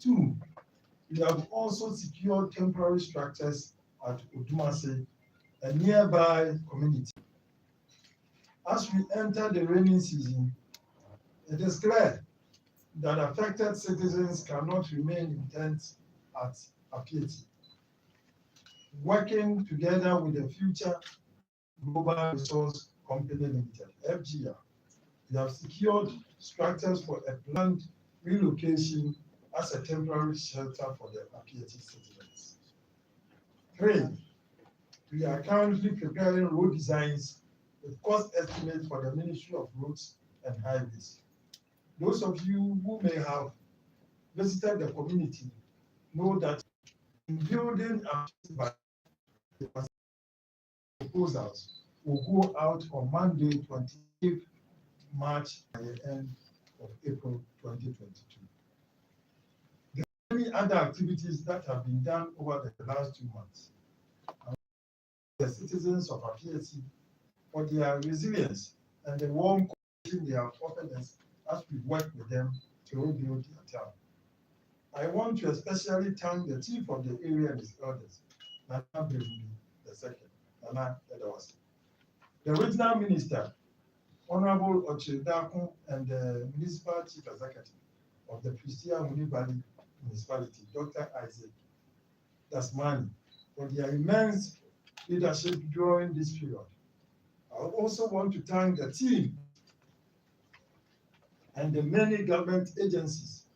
2, we have also secured temporary structures at Odumase, a nearby community. As we enter the rainy season, it is clear that affected citizens cannot remain in tents at Apiatse. Working together with the Future Global Resource Company Limited, FGR, we have secured structures for a planned relocation as a temporary shelter for the Apiatse citizens. 3, we are currently preparing road designs with cost estimates for the Ministry of Roads and Highways. Those of you who may have visited the community know that in building proposals will go out on Monday, 28th March by the end of April 2022. There are many other activities that have been done over the last 2 months. The citizens of Apiatse for their resilience and the warm cooperation they have offered us as we work with them to rebuild their town. I want to especially thank the chief of the area and his elders, Nana Berumi II, Nana Edawase, the regional minister, Honorable Ochildakun, and the municipal chief executive of the Pristia Muni Valley Municipality, Dr. Isaac Dasmani, for their immense leadership during this period. I also want to thank the team and the many government agencies,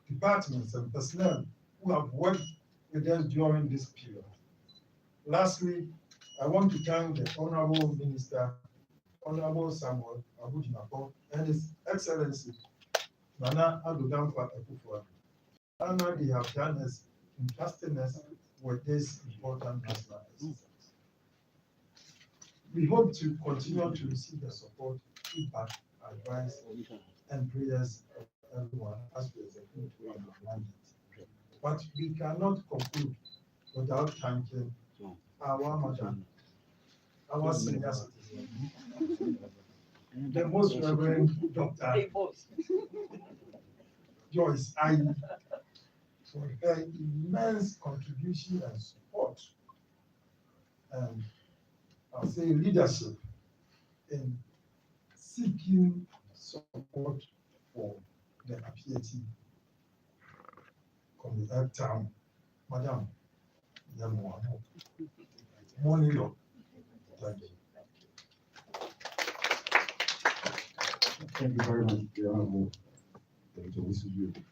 departments, and personnel who have worked with us during this period. Lastly, I want to thank the Honorable Minister, Honorable Samuel Abujinabo, and His Excellency Nana Addo Dankwa Akufo-Addo. Honor they have done us in trusting us with this important national exercise. We hope to continue to receive the support, feedback, advice, and prayers of everyone as we execute our mandate. But we cannot conclude without thanking our madam, our senior citizen, the most Reverend Dr. Joyce Ayi, for her immense contribution and support, and I'll say leadership in seeking support for the Apiatse community town. Madam, morning, Lord. Thank you. Thank you very much, the Honorable Dr. Wisubu.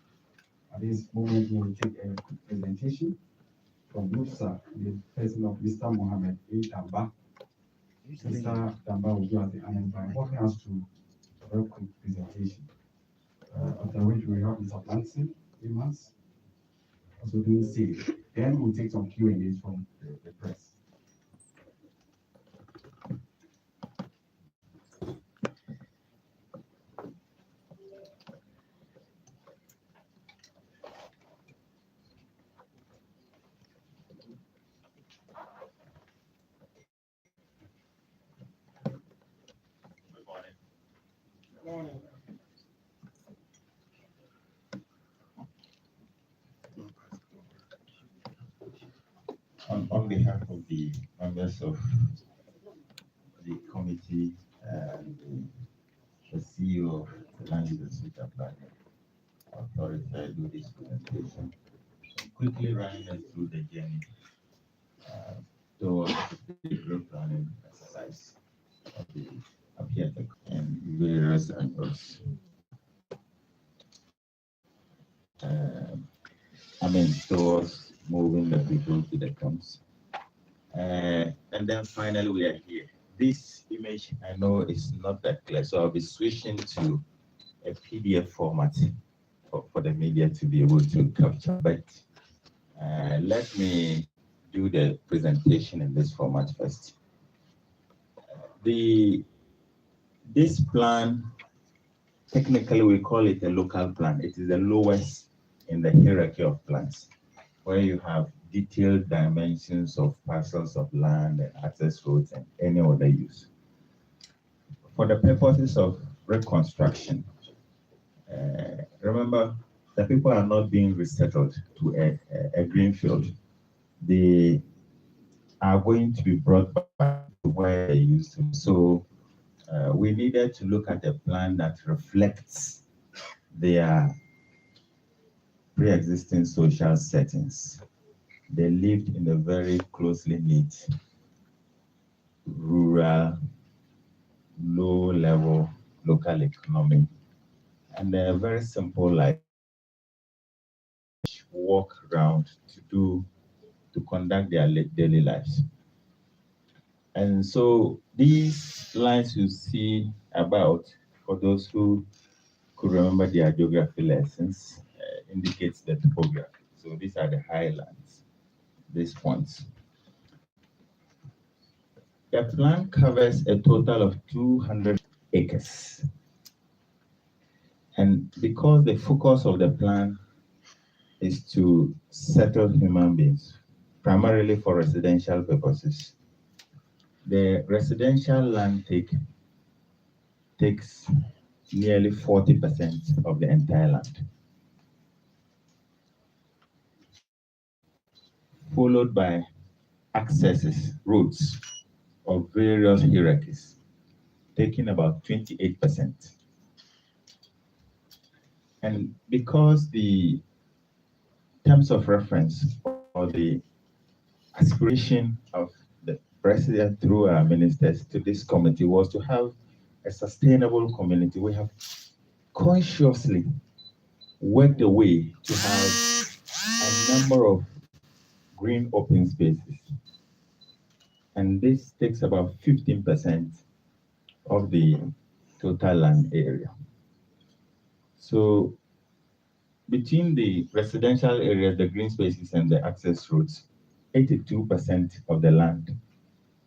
At this moment, we will take a presentation from Musa, the person of Mr. Mohammed A. Damba. Mr. Damba will do at the end by walking us through a very quick presentation. After which we have Mr. Blanson, Amos, also doing sales. Then we'll take some Q&As from the press. On behalf of the members of the committee and the CEO of the Land Use and Social Planning Authority, I do this presentation, quickly running us through the journey towards the group planning exercise of the Apiatse and various angles. Towards moving the people to the camps. And then finally we are here. This image I know is not that clear, so I'll be switching to a PDF format for the media to be able to capture. But let me do the presentation in this format first. This plan, technically we call it a local plan. It is the lowest in the hierarchy of plans, where you have detailed dimensions of parcels of land and access roads and any other use. For the purposes of reconstruction, remember the people are not being resettled to a green field. They are going to be brought back to where they used to. So we needed to look at a plan that reflects their pre-existing social settings. They lived in a very closely knit, rural, low-level local economy, and a very simple life. Walk around to conduct their daily lives. And so these lines you see about, for those who could remember their geography lessons, indicates the topography. So these are the highlands, these points. The plan covers a total of 200 acres. And because the focus of the plan is to settle human beings, primarily for residential purposes, the residential land takes nearly 40% of the entire land, followed by accesses, roads of various hierarchies, taking about 28%. And because the terms of reference or the aspiration of the president through our ministers to this committee was to have a sustainable community, we have consciously worked a way to have a number of green open spaces. And this takes about 15% of the total land area. So between the residential areas, the green spaces, and the access roads, 82% of the land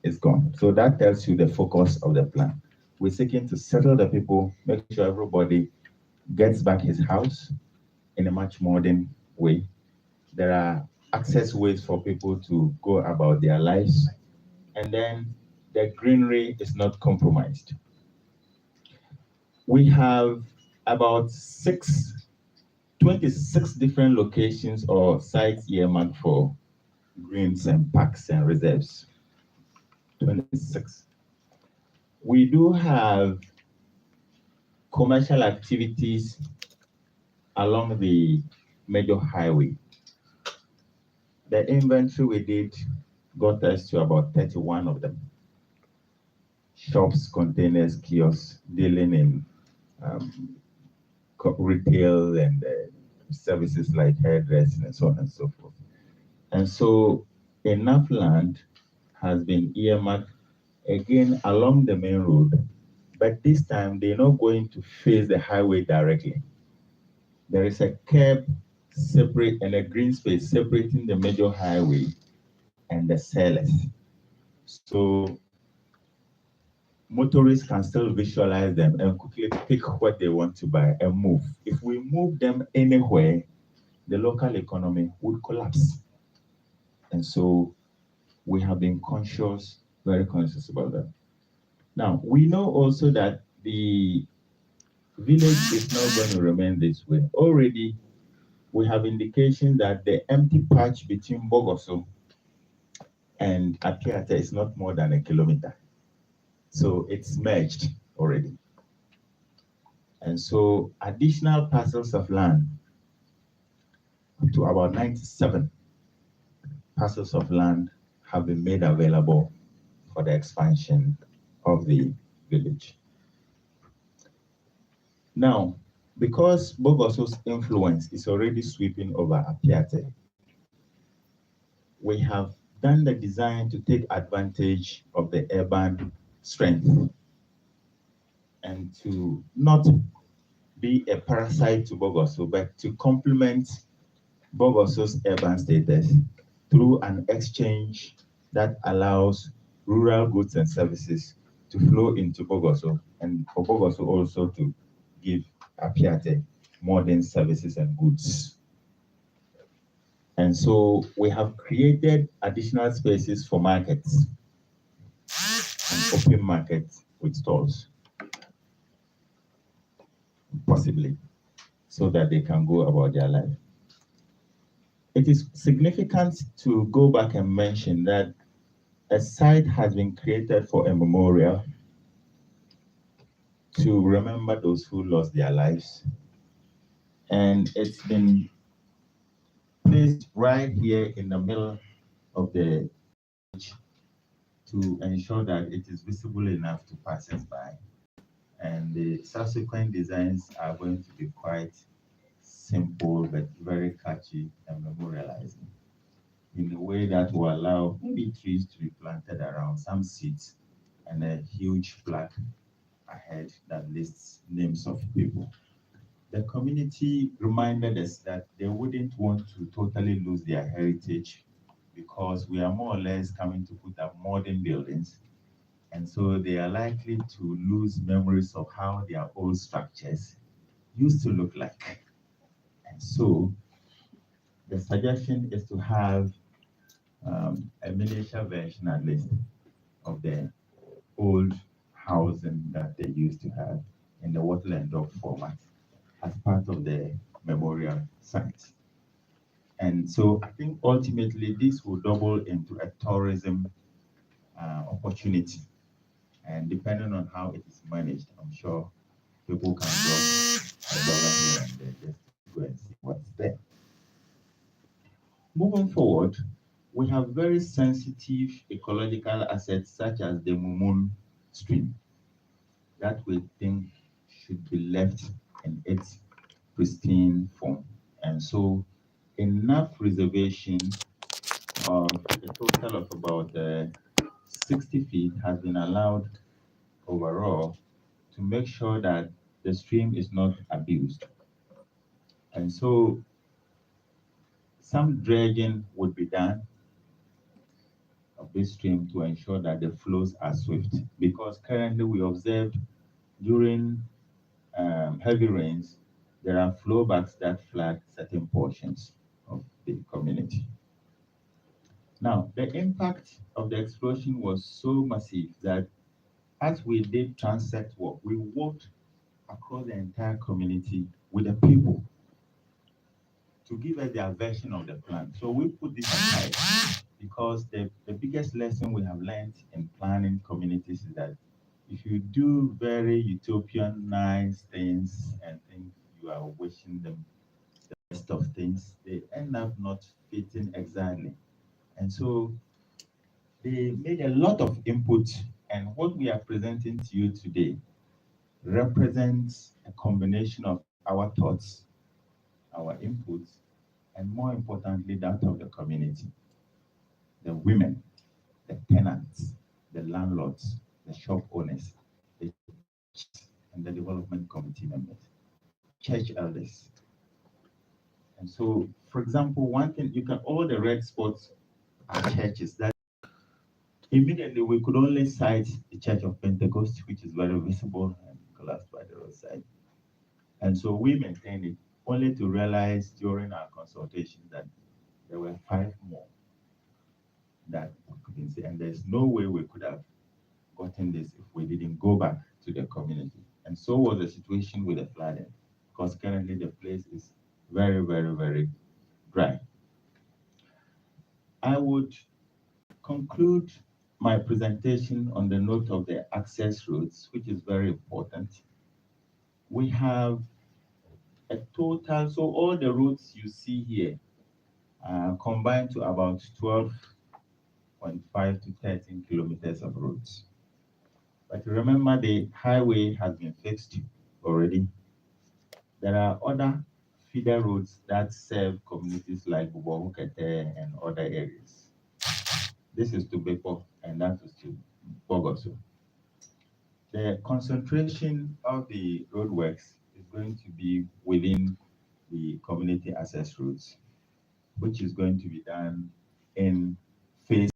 is gone. So that tells you the focus of the plan. We're seeking to settle the people, make sure everybody gets back his house in a much modern way. There are access ways for people to go about their lives, and then the greenery is not compromised. We have about 26 different locations or sites earmarked for greens and parks and reserves. 26. We do have commercial activities along the major highway. The inventory we did got us to about 31 of them. Shops, containers, kiosks, dealing in retail and services like hairdressing and so on and so forth. And so enough land has been earmarked again along the main road, but this time they're not going to face the highway directly. There is a curb separate and a green space separating the major highway and the sellers. So motorists can still visualize them and quickly pick what they want to buy and move. If we move them anywhere, the local economy would collapse. And so we have been very conscious about that. Now, we know also that the village is not going to remain this way. Already, we have indication that the empty patch between Bogoso and Apiatse is not more than a kilometer. So it's merged already. And so additional parcels of land, up to about 97 parcels of land, have been made available for the expansion of the village. Now, because Bogoso's influence is already sweeping over Apiatse, we have done the design to take advantage of the urban strength and to not be a parasite to Bogoso, but to complement Bogoso's urban status through an exchange that allows rural goods and services to flow into Bogoso, and for Bogoso also to give Apiatse modern services and goods. And so we have created additional spaces for markets and open markets with stalls, possibly. so that they can go about their life. It is significant to go back and mention that a site has been created for a memorial to remember those who lost their lives. And it's been placed right here in the middle of the to ensure that it is visible enough to passers by. And the subsequent designs are going to be quite simple but very catchy and memorializing in a way that will allow maybe trees to be planted around, some seats, and a huge plaque ahead that lists names of people. The community reminded us that they wouldn't want to totally lose their heritage because we are more or less coming to put up modern buildings. And so they are likely to lose memories of how their old structures used to look like. And so the suggestion is to have a miniature version at least of the old housing that they used to have in the wattle and dog format as part of the memorial site. And so I think ultimately this will double into a tourism opportunity. And depending on how it is managed, I'm sure people can drop $1 here and there just to go and see what's there. Moving forward, we have very sensitive ecological assets such as the Mumun stream that we think should be left in its pristine form. And so enough reservation of a total of about 60 feet has been allowed overall to make sure that the stream is not abused. And so some dredging would be done of this stream to ensure that the flows are swift. Because currently we observe during heavy rains, there are flowbacks that flood certain portions of the community. Now, the impact of the explosion was so massive that as we did transect work, we walked across the entire community with the people to give us their version of the plan. So we put this aside because the biggest lesson we have learned in planning communities is that if you do very utopian, nice things and think you are wishing them the best of things, they end up not fitting exactly. And so they made a lot of input, and what we are presenting to you today represents a combination of our thoughts, our inputs, and more importantly, that of the community, the women, the tenants, the landlords, the shop owners, the and the development committee members, church elders. And so, for example, one thing you can all the red spots are churches that immediately we could only cite the Church of Pentecost, which is very visible and collapsed by the roadside. And so we maintained it only to realize during our consultation that there were 5 more that we couldn't see. And there's no way we could have gotten this if we didn't go back to the community. And so was the situation with the flooding, because currently the place is very, very, very dry. I would conclude my presentation on the note of the access routes, which is very important. We have a total, so all the routes you see here combined to about 12.5 to 13 kilometers of roads. But remember, the highway has been fixed already. There are other feeder roads that serve communities like Bubahukete and other areas. This is to Bepo and that is to Bogoso. The concentration of the roadworks is going to be within the community access routes, which is going to be done in phase.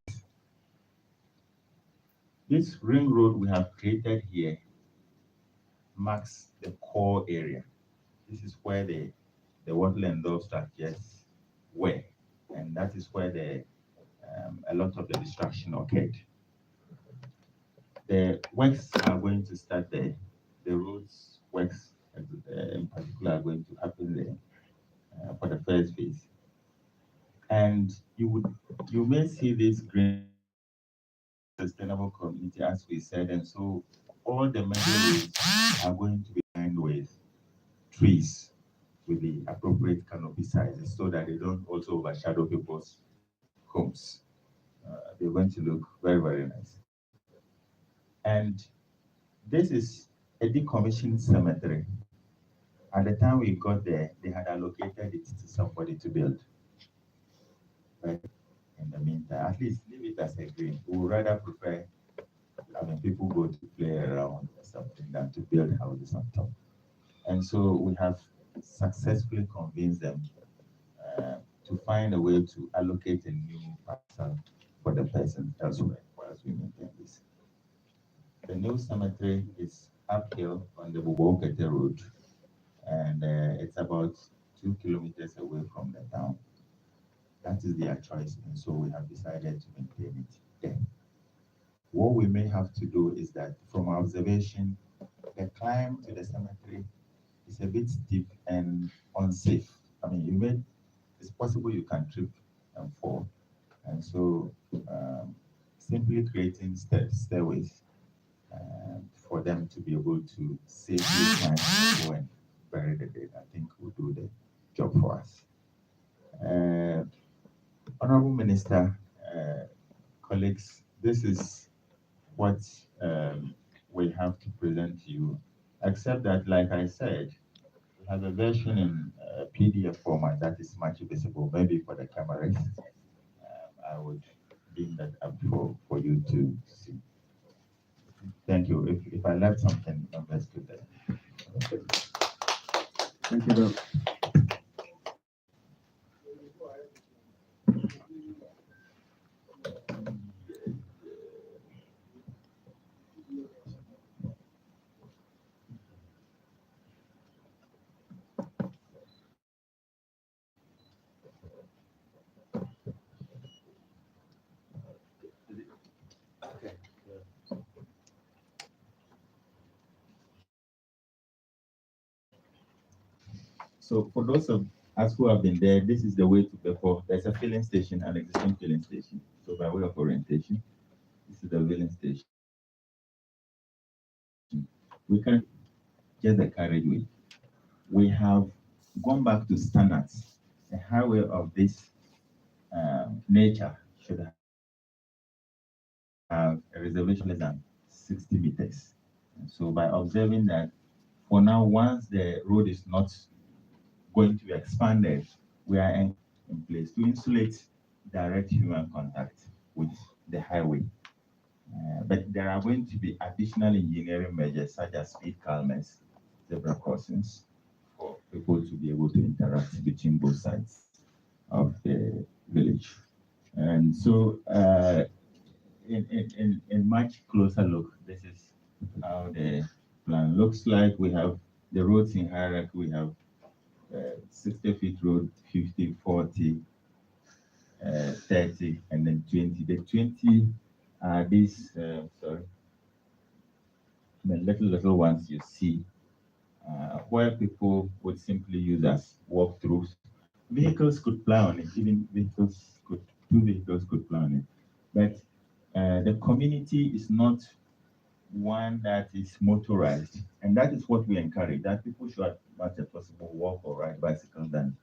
This ring road we have created here marks the core area. This is where the wattle and dove structures were, and that is where a lot of the destruction occurred. The works are going to start there. The roads works in particular are going to happen there for the first phase. And you may see this green sustainable community as we said, and so all the major roads are going to be lined with trees with the appropriate canopy sizes so that they don't also overshadow people's homes. They're going to look very, very nice. And this is a decommissioned cemetery. At the time we got there, they had allocated it to somebody to build. But in the meantime, at least leave it as a green. We would rather prefer having people go to play around or something than to build houses on top. And so we have successfully convinced them to find a way to allocate a new parcel for the person elsewhere whilst we maintain this. The new cemetery is uphill on the Bubokete Road, and it's about 2 kilometers away from the town. That is their choice, and so we have decided to maintain it there. What we may have to do is that from our observation, the climb to the cemetery is a bit steep and unsafe. I mean, it's possible you can trip and fall. And so simply creating stairways for them to be able to safely climb and go and bury the dead, I think will do the job for us. Honorable Minister, colleagues, this is what we have to present to you, except that, like I said, we have a version in PDF format that is much visible, maybe for the cameras. I would bring that up for you to see. Thank you. If I left something, understood that. Thank you, Doc. So for those of us who have been there, this is the way to before. There's a filling station, an existing filling station. So by way of orientation, this is the filling station. We can just the carriageway. We have gone back to standards. The highway of this nature should have a reservation less than 60 meters. And so by observing that, for now, once the road is not going to be expanded, we are in place to insulate direct human contact with the highway. But there are going to be additional engineering measures such as speed calmers, zebra crossings, for people to be able to interact between both sides of the village. And so in much closer look, this is how the plan looks like. We have the roads in hierarchy. We have 60 feet road, 50, 40, 30, and then 20. The 20 are these, sorry, the little ones you see, where people would simply use as walkthroughs. Vehicles could plow on it, even two vehicles could plow on it. But the community is not one that is motorized, and that is what we encourage, that people should as much as possible walk or ride bicycles than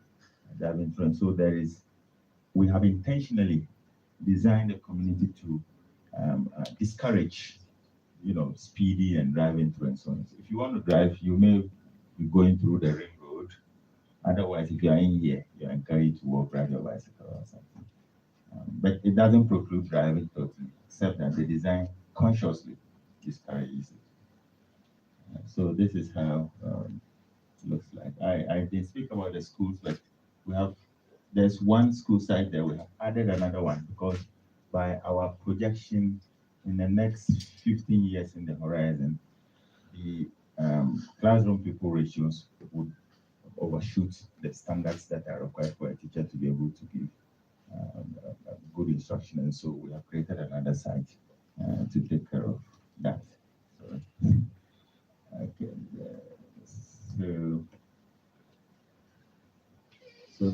driving through. And so we have intentionally designed the community to discourage, speedy and driving through and so on. So if you want to drive, you may be going through the ring road. Otherwise, if you are in here, you're encouraged to walk, ride your bicycle or something. But it doesn't preclude driving totally, except that the design consciously discourages it. So this is how it looks like. I did speak about the schools, but there's one school site there. We have added another one because by our projection in the next 15 years in the horizon, the classroom pupil ratios would overshoot the standards that are required for a teacher to be able to give good instruction. And so we have created another site to take care of that. So, okay, so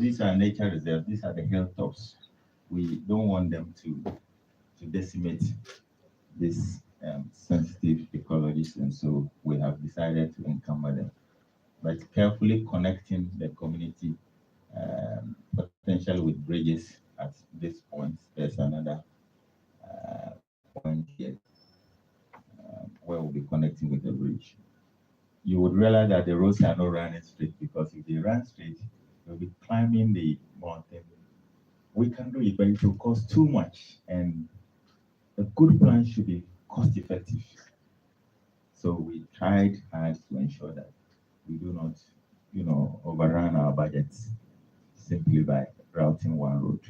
these are nature reserves. These are the hilltops. We don't want them to decimate this sensitive ecologies, and so we have decided to encumber them. But carefully connecting the community, potentially with bridges at this point. There's another point here where we'll be connecting with the bridge. You would realize that the roads are not running straight, because if they run straight, you'll be climbing the mountain. We can do it, but it will cost too much, and a good plan should be cost effective. So we tried hard to ensure that we do not, overrun our budgets simply by routing one road.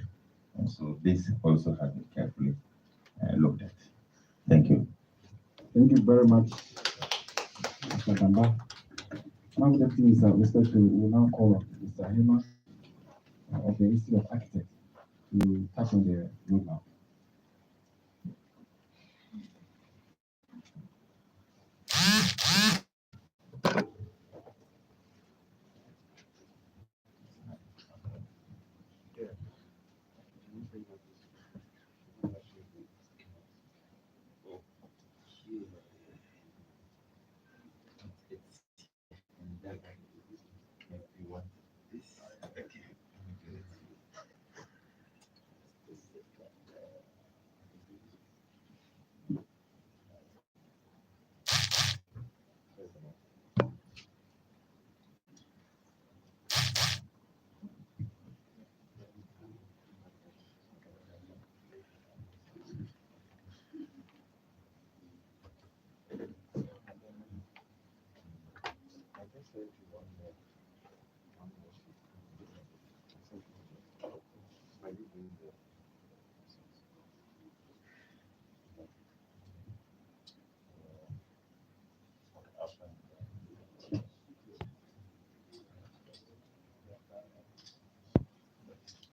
And so this also has been carefully looked at. Thank you. Thank you very much, Mr. Gamba. Now the things that respect to will now call up Mr. Hema of the Institute of Architects to tackle the roadmap.